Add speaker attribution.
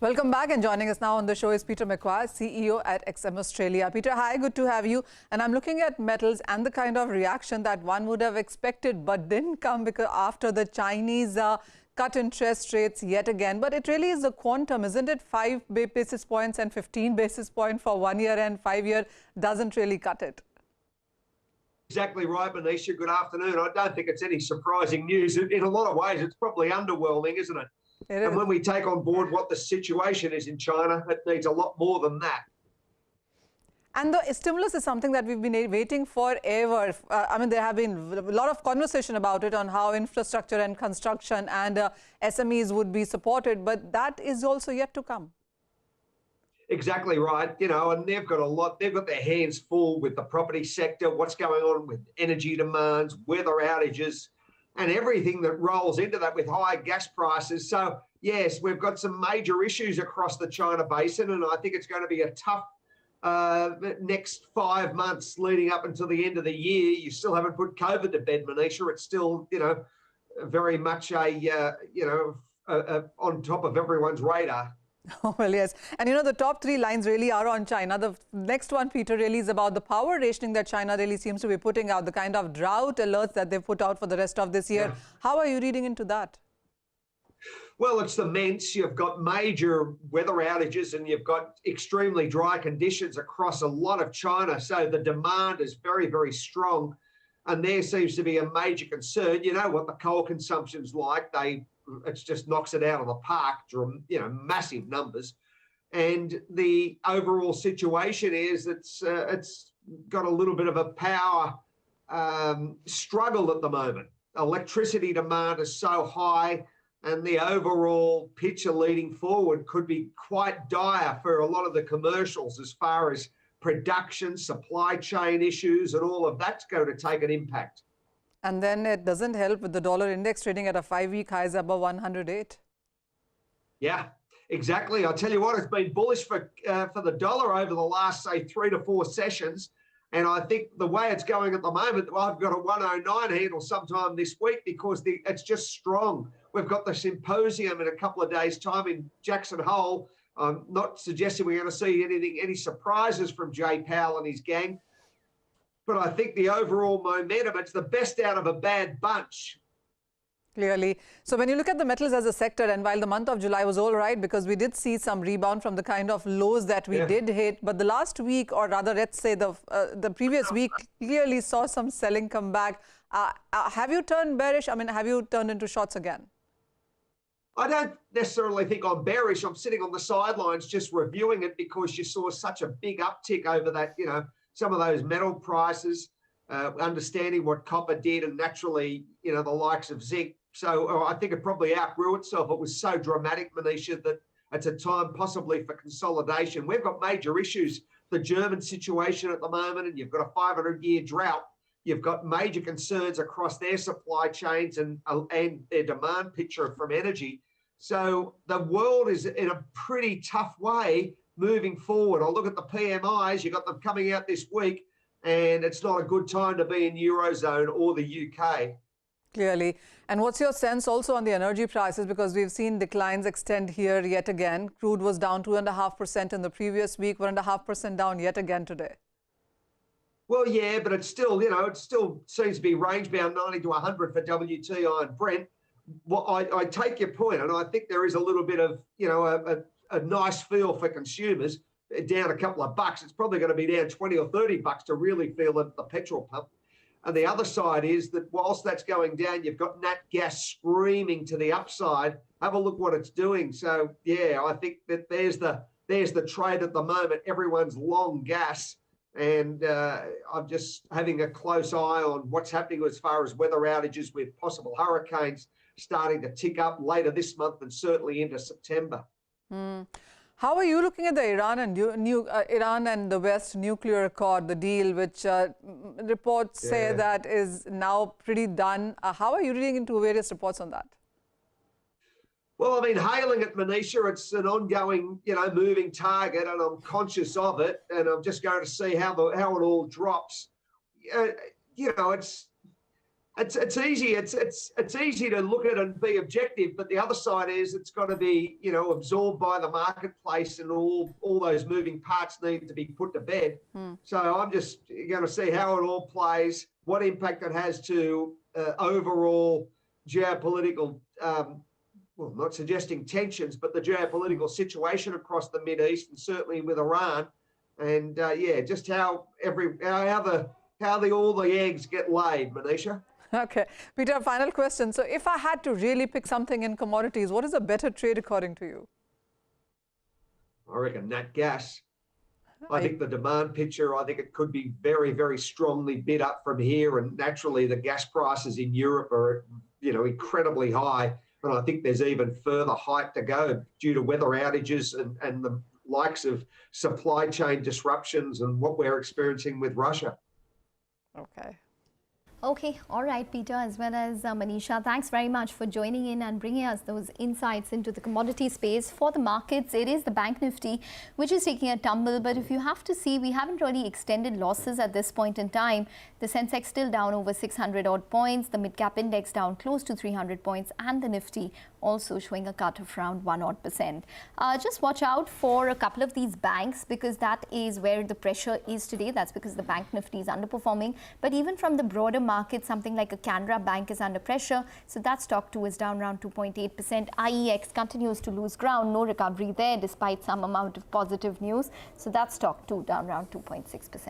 Speaker 1: Welcome back, and joining us now on the show is Peter McGuire, CEO at XM Australia. Peter, hi, good to have you. And I'm looking at metals and the kind of reaction that one would have expected but didn't come because after the Chinese cut interest rates yet again. But it really is a quantum, isn't it? 5 basis points and 15 basis points for 1 year and 5 year doesn't really cut it.
Speaker 2: Exactly right, Manisha. Good afternoon. I don't think it's any surprising news. In a lot of ways, it's probably underwhelming, isn't it? And when we take on board what the situation is in China, it needs a lot more than that.
Speaker 1: And the stimulus is something that we've been waiting forever. I mean, there have been a lot of conversation about it on how infrastructure and construction and SMEs would be supported, but that is also yet to come.
Speaker 2: Exactly right. You know, and they've got their hands full with the property sector, what's going on with energy demands, weather outages, and everything that rolls into that with high gas prices. So, yes, we've got some major issues across the China basin, and I think it's going to be a tough next 5 months leading up until the end of the year. You still haven't put COVID to bed, Manisha. It's still, you know, very much on top of everyone's radar.
Speaker 1: Oh, well, yes. And, you know, the top 3 lines really are on China. The next one, Peter, really is about the power rationing that China really seems to be putting out, the kind of drought alerts that they've put out for the rest of this year. Yeah. How are you reading into that?
Speaker 2: Well, it's immense. You've got major weather outages and you've got extremely dry conditions across a lot of China. So the demand is very, very strong. And there seems to be a major concern. You know what the coal consumption's like. It just knocks it out of the park, you know, massive numbers. And the overall situation is it's got a little bit of a power struggle at the moment. Electricity demand is so high, and the overall picture leading forward could be quite dire for a lot of the commercials as far as production, supply chain issues, and all of that's going to take an impact.
Speaker 1: And then it doesn't help with the dollar index trading at a 5-week highs above 108. Yeah,
Speaker 2: exactly. I'll tell you what, it's been bullish for the dollar over the last, say, 3 to 4 sessions. And I think the way it's going at the moment, I've got a 109 handle sometime this week because it's just strong. We've got the symposium in a couple of days' time in Jackson Hole. I'm not suggesting we're going to see any surprises from Jay Powell and his gang. But I think the overall momentum, it's the best out of a bad bunch.
Speaker 1: Clearly. So when you look at the metals as a sector, and while the month of July was all right, because we did see some rebound from the kind of lows that we did hit, but the last week, or rather, let's say the previous week, clearly saw some selling come back. Have you turned bearish? I mean, have you turned into shorts again?
Speaker 2: I don't necessarily think I'm bearish. I'm sitting on the sidelines just reviewing it because you saw such a big uptick over that, you know, some of those metal prices, understanding what copper did, and naturally, you know, the likes of zinc. So I think it probably outgrew itself. It was so dramatic, Manisha, that it's a time possibly for consolidation. We've got major issues. The German situation at the moment, and you've got a 500-year drought. You've got major concerns across their supply chains and their demand picture from energy. So the world is in a pretty tough way moving forward. I'll look at the PMIs. You've got them coming out this week, and it's not a good time to be in Eurozone or the UK.
Speaker 1: Clearly. And what's your sense also on the energy prices? Because we've seen declines extend here yet again. Crude was down 2.5% in the previous week, 1.5% down yet again today.
Speaker 2: Well, yeah, but it's still, you know, it still seems to be range bound 90 to 100 for WTI and Brent. Well, I take your point, and I think there is a little bit of, you know, a nice feel for consumers. Down a couple of bucks. It's probably going to be down 20 or 30 bucks to really feel it at the petrol pump. And the other side is that whilst that's going down, you've got nat gas screaming to the upside. Have a look what it's doing. So, yeah, I think that there's the trade at the moment. Everyone's long gas. And I'm just having a close eye on what's happening as far as weather outages with possible hurricanes starting to tick up later this month and certainly into September.
Speaker 1: How are you looking at the Iran and the West nuclear accord, the deal, which reports say that is now pretty done? How are you reading into various reports on that?
Speaker 2: Well, I mean, hailing it, Manisha, it's an ongoing, you know, moving target, and I'm conscious of it, and I'm just going to see how it all drops. You know, it's easy. It's easy to look at and be objective, but the other side is it's got to be, you know, absorbed by the marketplace, and all those moving parts need to be put to bed. So I'm just going to see how it all plays, what impact it has to overall geopolitical, well, not suggesting tensions, but the geopolitical situation across the Mideast, and certainly with Iran, and yeah, just how all the eggs get laid, Manisha.
Speaker 1: Okay. Peter, final question. So if I had to really pick something in commodities, what is a better trade according to you?
Speaker 2: I reckon nat gas. I think the demand picture, I think it could be very, very strongly bid up from here. And naturally, the gas prices in Europe are, you know, incredibly high. And I think there's even further height to go due to weather outages and the likes of supply chain disruptions and what we're experiencing with Russia.
Speaker 1: Okay.
Speaker 3: Okay, all right, Peter, as well as Manisha, thanks very much for joining in and bringing us those insights into the commodity space. For the markets, it is the Bank Nifty, which is taking a tumble. But if you have to see, we haven't really extended losses at this point in time. The Sensex still down over 600 odd points, the mid-cap index down close to 300 points, and the Nifty also showing a cut of around 1% odd. Just watch out for a couple of these banks, because that is where the pressure is today. That's because the Bank Nifty is underperforming. But even from the broader market, something like a Canara Bank is under pressure. So that stock too is down around 2.8%. IEX continues to lose ground. No recovery there despite some amount of positive news. So that stock too down around 2.6%.